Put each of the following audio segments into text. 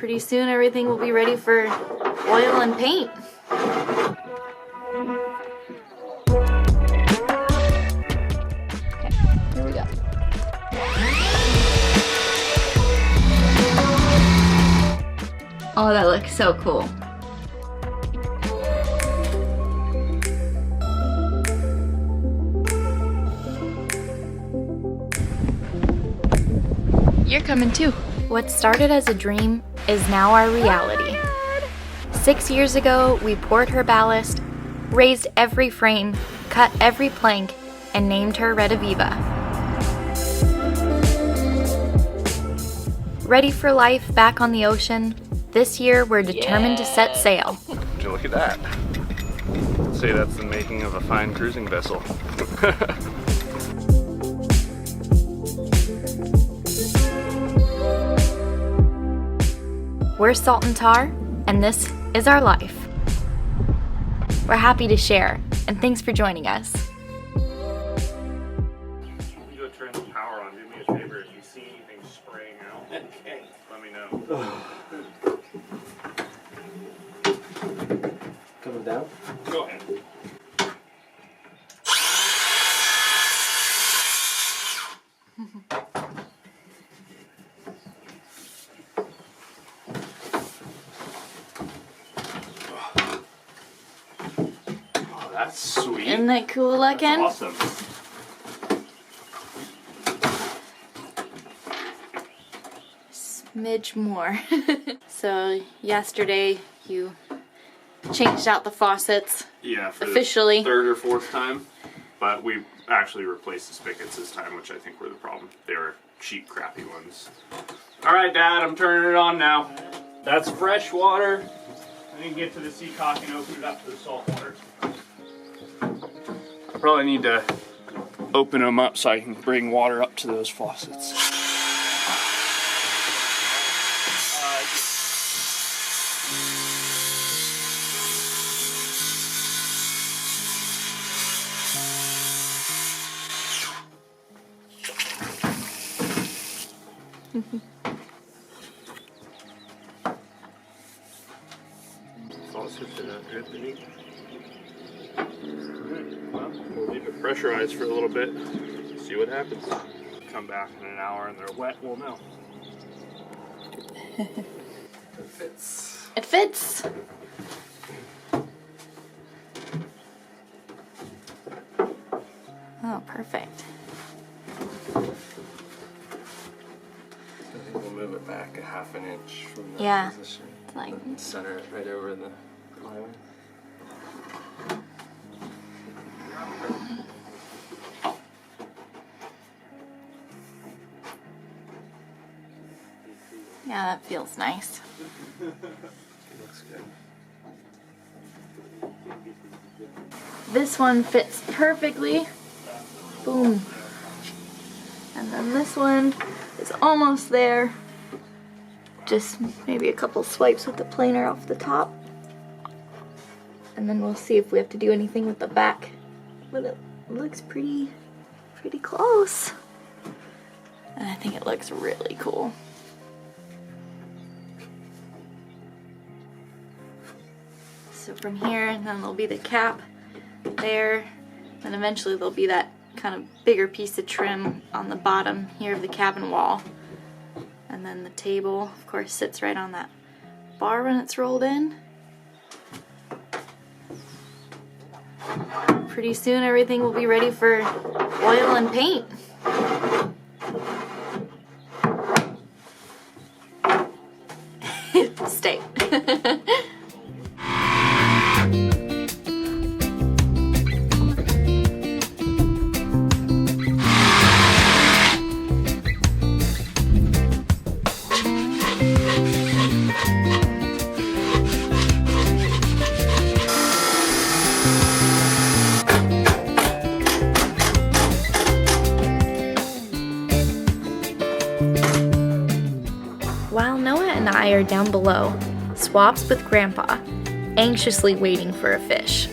Pretty soon everything will be ready for oil and paint. Okay, here we go. Oh, that looks so cool. You're coming too. What started as a dream is now our reality. 6 years ago, we poured her ballast, raised every frame, cut every plank, and named her Rediviva. Ready for life back on the ocean, this year we're determined to set sail. Would you look at that? I'd say that's the making of a fine cruising vessel. We're Salt and Tar, and this is our life. We're happy to share, and thanks for joining us. You go turn the power on. Do me a favor. If you see anything spraying out, okay, let me know. Coming down? Go ahead. That's sweet. Isn't that cool looking? That's awesome. Smidge more. So yesterday you changed out the faucets. Yeah, for officially. the third or fourth time. But we actually replaced the spigots this time, which I think were the problem. They were cheap, crappy ones. Alright, Dad, I'm turning it on now. That's fresh water. I need to get to the sea cock and open it up to the salt water. I probably need to open them up so I can bring water up to those faucets. Faucets are not dripping. Well, we'll leave it pressurized for a little bit, see what happens. Come back in an hour and they're wet, we'll know. It fits. It fits. Oh, perfect. I think we'll move it back a half an inch from that Yeah, position. like- And center it right over the plywood. Yeah, that feels nice. Looks good. This one fits perfectly. Boom. And then this one is almost there. Just maybe a couple swipes with the planer off the top. And then we'll see if we have to do anything with the back. But it looks pretty close. And I think it looks really cool. So from here, and then there'll be the cap there, and eventually there'll be that kind of bigger piece of trim on the bottom here of the cabin wall. And then the table, of course, sits right on that bar when it's rolled in. Pretty soon everything will be ready for oil and paint. Stay. While Noe and I are down below, Swab's with Grandpa, anxiously waiting for a fish.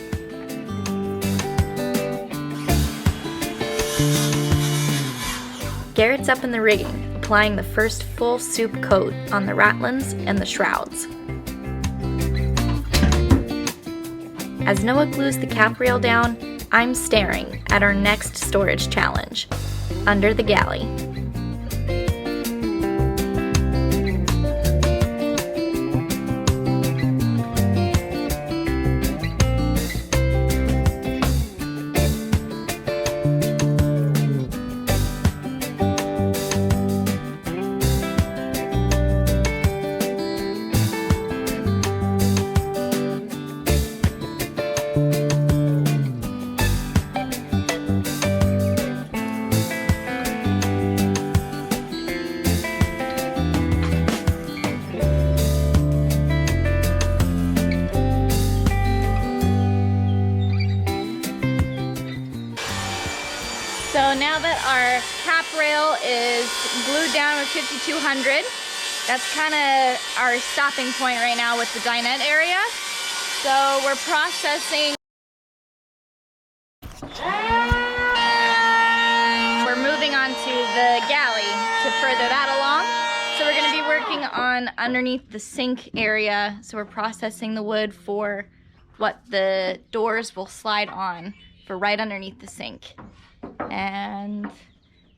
Garrett's up in the rigging, applying the first full soup coat on the ratlines and the shrouds. As Noah glues the cap rail down, I'm staring at our next storage challenge, under the galley. So now that our cap rail is glued down with 5200, that's kind of our stopping point right now with the dinette area. So we're processing. We're moving on to the galley to further that along. So we're going to be working on underneath the sink area. So we're processing the wood for what the doors will slide on for right underneath the sink. And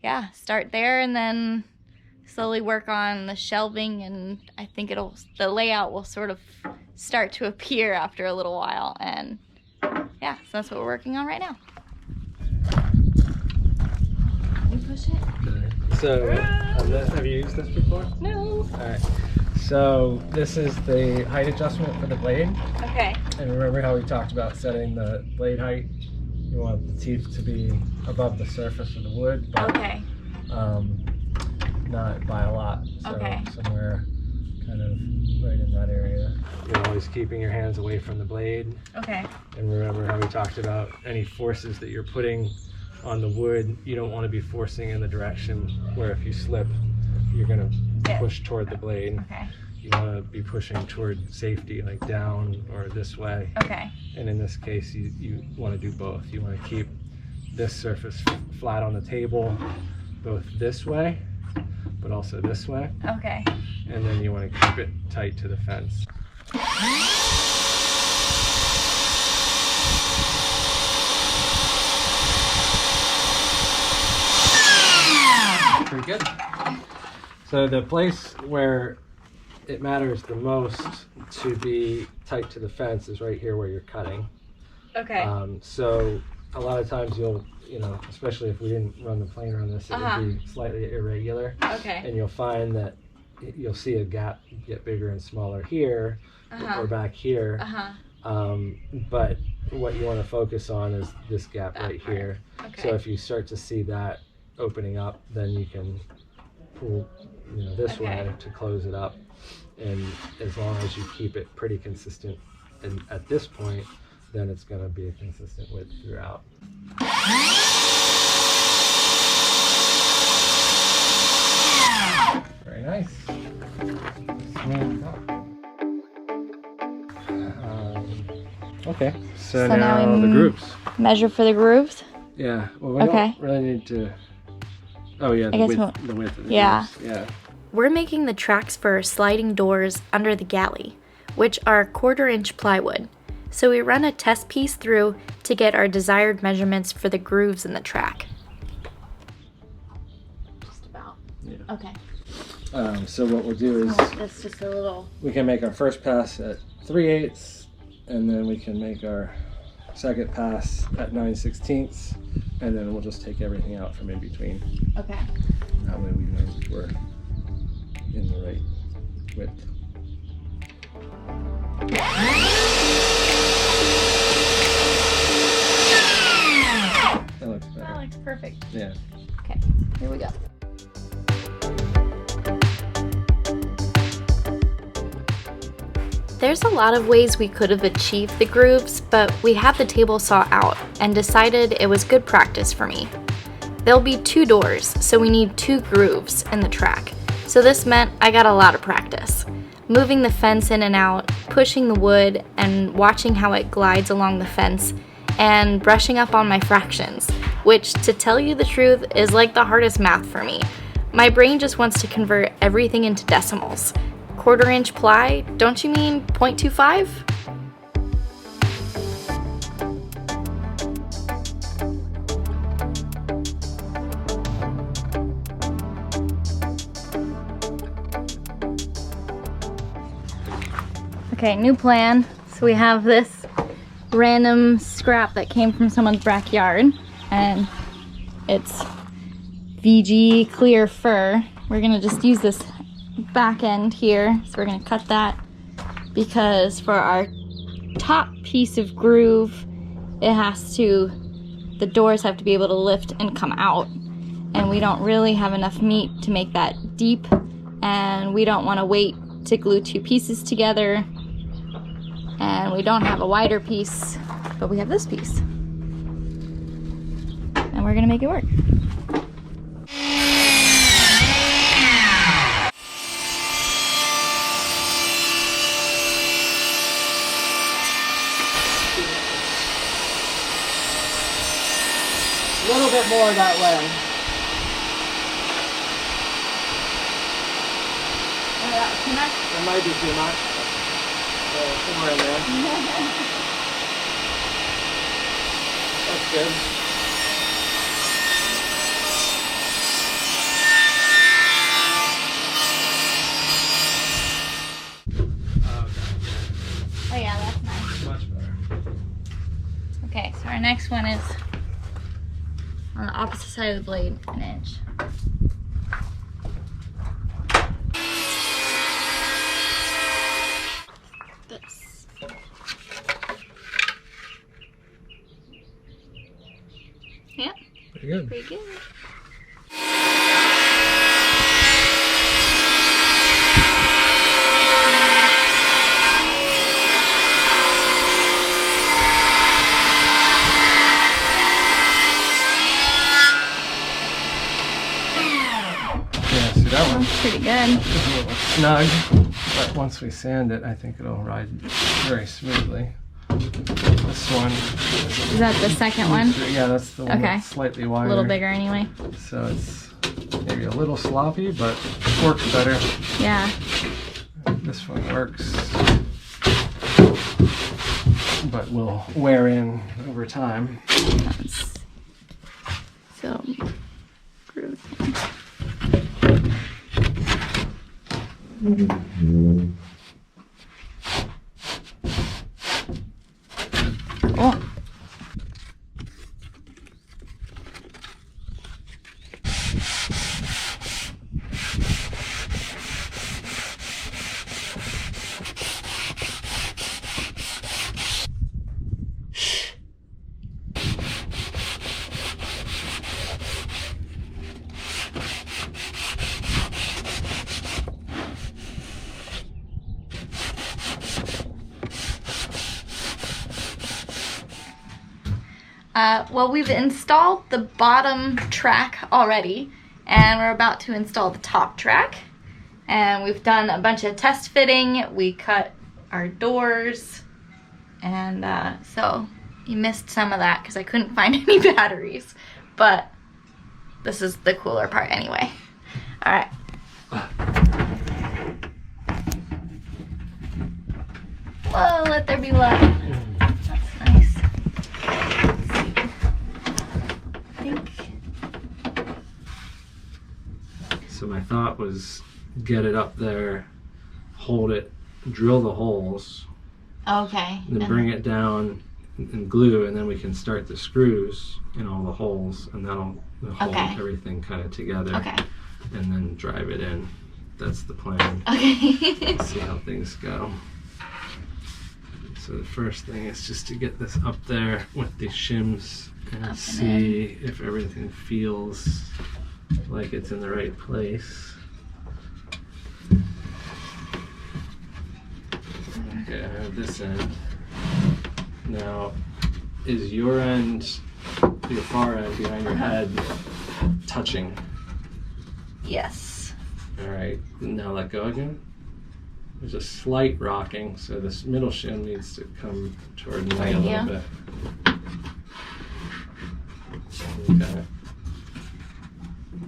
yeah, start there and then slowly work on the shelving, and I think the layout will sort of start to appear after a little while. And yeah, so that's what we're working on right now. You push it? So, have you used this before? No. Alright, so this is the height adjustment for the blade. Okay. And remember how we talked about setting the blade height? You want the teeth to be above the surface of the wood, but Okay. Not by a lot. So Okay. somewhere kind of right in that area. You're always keeping your hands away from the blade. Okay. And remember how we talked about any forces that you're putting on the wood, you don't want to be forcing in the direction where if you slip, you're going to push toward the blade. Okay. You want to be pushing toward safety, like down or this way. Okay. And in this case, you want to do both. You want to keep this surface flat on the table, both this way, but also this way. Okay. And then you want to keep it tight to the fence. Pretty good. So the place where it matters the most to be tight to the fence is right here where you're cutting. Okay. So a lot of times you'll, especially if we didn't run the planer on this, it would be slightly irregular. Okay. And you'll find that you'll see a gap get bigger and smaller here or back here. But what you want to focus on is this gap right here. Okay. So if you start to see that opening up, then you can pull this way to close it up. And as long as you keep it pretty consistent and at this point, then it's going to be a consistent width throughout. Very nice. Okay, so now the grooves. Measure for the grooves? Yeah, well we don't really need to, oh yeah, the width of the grooves. Yeah. We're making the tracks for sliding doors under the galley, which are 1/4-inch plywood. So we run a test piece through to get our desired measurements for the grooves in the track. Just about. Yeah. Okay. So what we'll do is that's just a little. We can make our first pass at 3/8, and then we can make our second pass at 9/16, and then we'll just take everything out from in between. Okay. That way we know we're in the right width. That looks better. That looks perfect. Yeah. Okay, here we go. There's a lot of ways we could have achieved the grooves, but we had the table saw out and decided it was good practice for me. There'll be 2 doors, so we need 2 grooves in the track. So this meant I got a lot of practice. Moving the fence in and out, pushing the wood, and watching how it glides along the fence, and brushing up on my fractions, which, to tell you the truth, is like the hardest math for me. My brain just wants to convert everything into decimals. 1/4 inch ply? Don't you mean 0.25? Okay, new plan. So we have this random scrap that came from someone's backyard, and it's VG clear fur. We're gonna just use this back end here. So we're gonna cut that because for our top piece of groove, the doors have to be able to lift and come out. And we don't really have enough meat to make that deep, and we don't wanna wait to glue 2 pieces together. And we don't have a wider piece, but we have this piece. And we're gonna make it work. A little bit more that way. That might be too much. Somewhere in there. That's good. Oh yeah, that's nice. Much better. Okay, so our next one is on the opposite side of the blade, 1 inch. This. Yeah, Pretty good. pretty good. That one's Pretty good. a little snug, but once we sand it, I think it'll ride very smoothly. This one. Is that the second one? Yeah, that's the one Okay. that's slightly wider. A little bigger anyway. So it's maybe a little sloppy, but works better. Yeah. This one works, but will wear in over time. So, groove. Cool. Well, we've installed the bottom track already, and we're about to install the top track. And we've done a bunch of test fitting. We cut our doors, and so you missed some of that because I couldn't find any batteries. But this is the cooler part anyway. All right. Whoa, let there be light. That's nice. So my thought was get it up there, hold it, drill the holes, Okay. then bring it down and glue, and then we can start the screws in all the holes, and that'll hold Okay. everything kind of together. Okay. And then drive it in. That's the plan. Okay. See how things go. So the first thing is just to get this up there with the shims and and see if everything feels like it's in the right place. Okay, I have this end. Now, is your end, your far end behind your head, touching? Yes. Alright, now let go again. There's a slight rocking, so this middle shim needs to come toward me a little bit. Okay.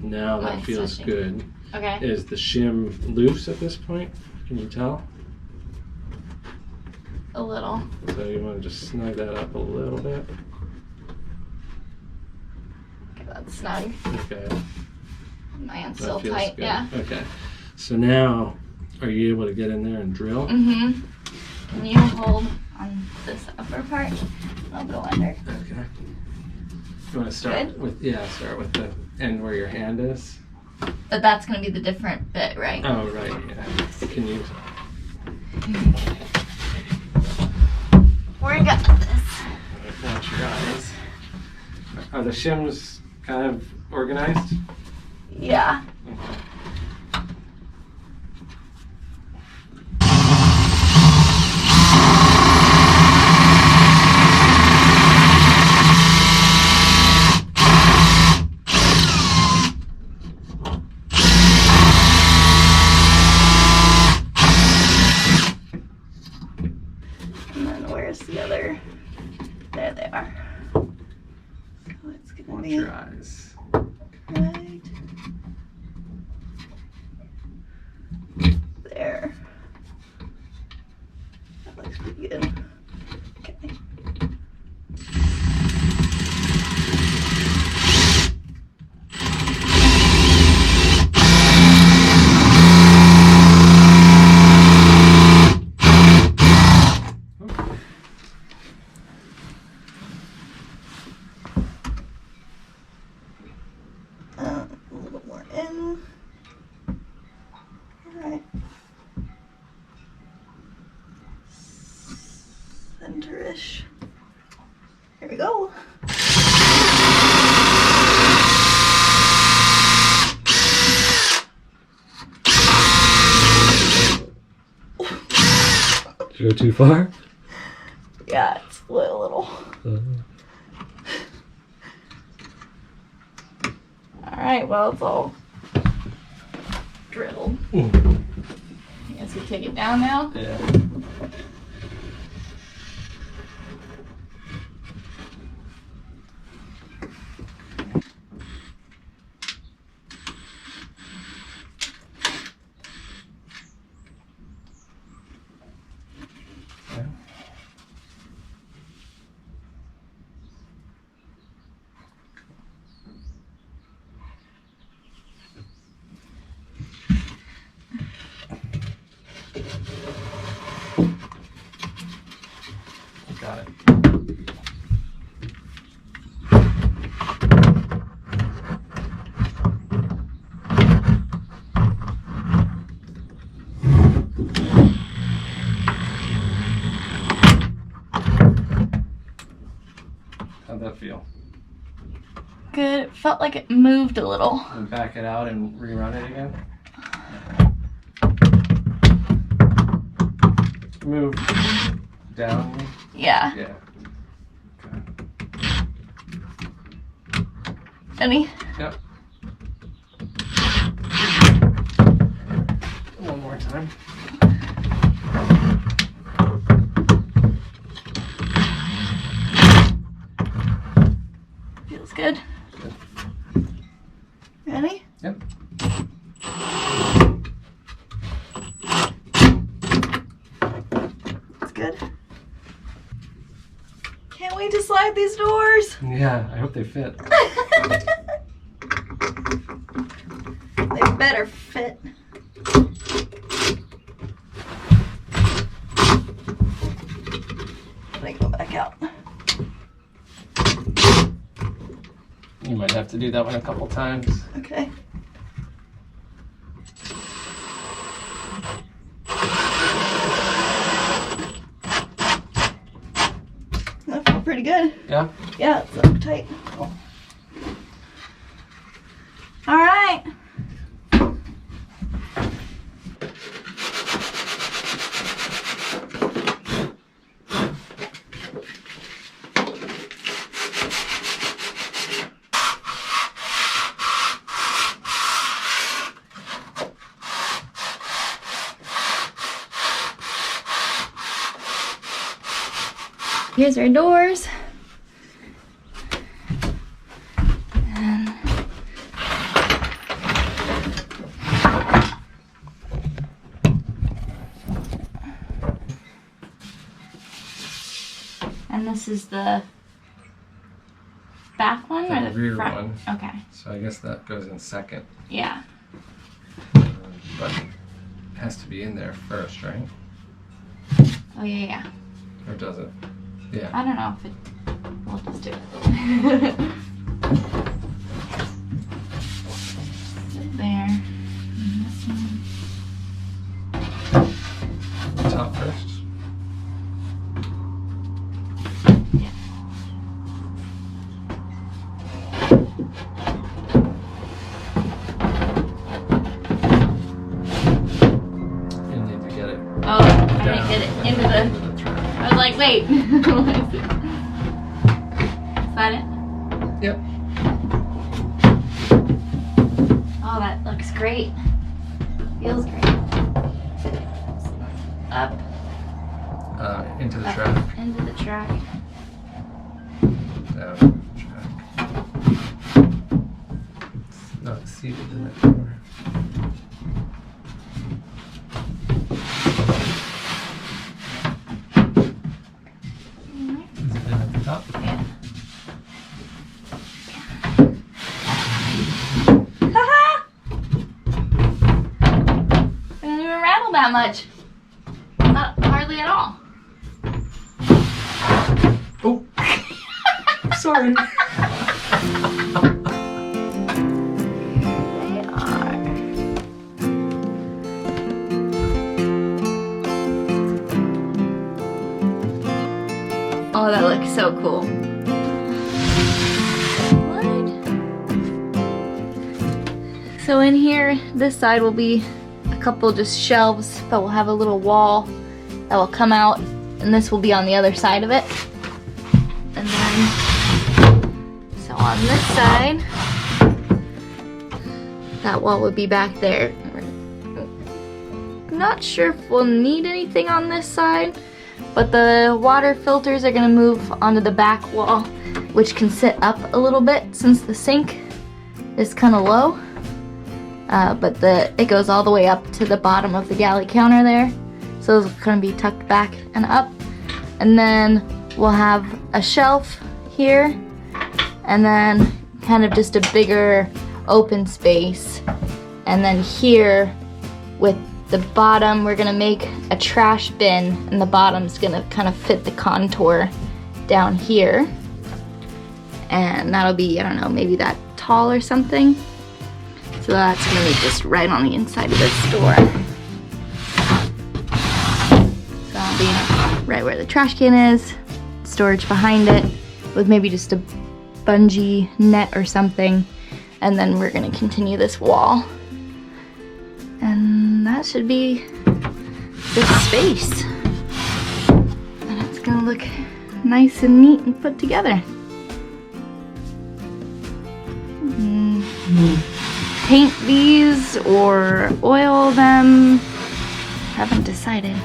Now that Mine's feels switching. good. Okay. Is the shim loose at this point? Can you tell? A little. So you want to just snug that up a little bit. Okay, that's snug. Okay. My hand's That still feels tight. good. Yeah. Okay. So now, are you able to get in there and drill? Mm-hmm. Can you hold on this upper part? I'll go under. Okay. You want to start Good? with start with the end where your hand is. But that's gonna be the different bit, right? Oh right, yeah. Can you? We got this. Watch your eyes. Are the shims kind of organized? Yeah. Okay. And then where's the other? There they are. So it's gonna Watch be your eyes. right there. That looks pretty good. Okay. A little more in. Alright. Center-ish. Here we go. Did you go too far? Yeah, it's split a little. Alright, well, it's all drilled. I guess we take it down now. Yeah. Got it. How'd that feel? Good. It felt like it moved a little. And back it out and rerun it again. Move down. Yeah. Yeah. Any? Yep. One more time. Feels good. Ready? Yep. It's good. Can't wait to slide these doors. Yeah, I hope they fit. They better fit. They go back out. You might have to do that one a couple times. Okay. That felt pretty good. Yeah? Yeah, it's up tight. Cool. All right. Here's our doors. And And this is the back one or the rear front? one. Okay. So I guess that goes in second. Yeah. But it has to be in there first, right? Oh yeah, yeah. Or does it? Yeah. I don't know if it. We'll just do it. There. And this one. Top first. Yeah. You need to get it. Oh, I didn't get it into the. track. I was like, wait. Is that it? Yep. Oh, that looks great. Feels great. Up. Into the Up, track. into the track. Down the track. It's not seated in that corner. Is it down at the top? Yeah. Haha! Didn't even rattle that much. Not hardly at all. Oh! Sorry. They are. Oh, that looks so cool. What? So in here, this side will be a couple just shelves, but we'll have a little wall that will come out, and this will be on the other side of it. And then, so on this side, that wall would be back there. Not sure if we'll need anything on this side, but the water filters are gonna move onto the back wall, which can sit up a little bit since the sink is kind of low. But it goes all the way up to the bottom of the galley counter there. So those are gonna be tucked back and up. And then we'll have a shelf here, and then kind of just a bigger open space. And then here with the bottom, we're gonna make a trash bin, and the bottom's gonna kind of fit the contour down here. And that'll be, I don't know, maybe that tall or something. So that's gonna be just right on the inside of this door. So that'll be right where the trash can is, storage behind it, with maybe just a bungee net or something. And then we're gonna continue this wall. And that should be this space. And it's gonna look nice and neat and put together. Paint these or oil them, haven't decided.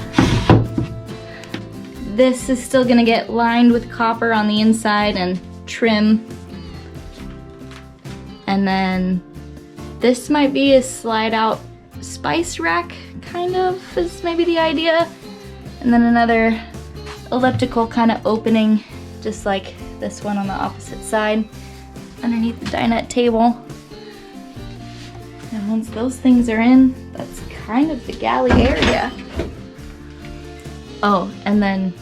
This is still gonna get lined with copper on the inside and trim. And then this might be a slide out spice rack, kind of, is maybe the idea. And then another elliptical kind of opening, just like this one on the opposite side, underneath the dinette table. And once those things are in, that's kind of the galley area. Oh, and then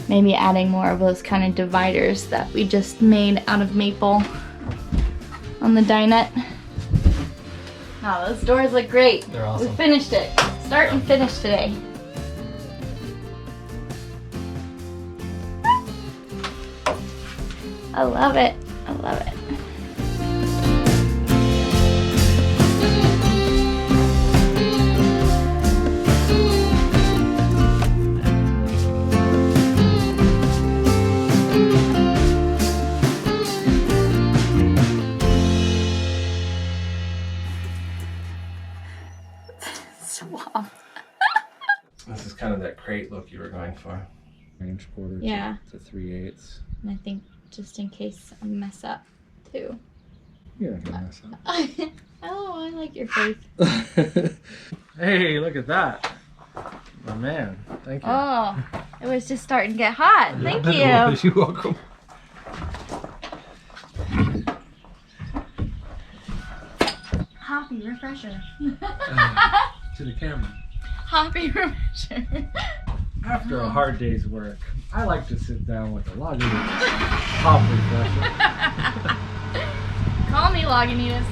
maybe adding more of those kind of dividers that we just made out of maple on the dinette. Oh, those doors look great. They're awesome. We finished it. Start and finish today. I love it. I love it. Swab. This is kind of that crate look you were going for. Range quarter Yeah. to 3/8. And I think just in case I mess up too. You're not gonna mess up. Oh, I like your face. Hey, look at that. My man. Thank you. Oh, It was just starting to get hot. Thank you. You're welcome. Hoppy refresher. To the camera. Hoppy refresher. After a hard day's work, I like to sit down with a Lagunitas hop refresher. Call me Lagunitas.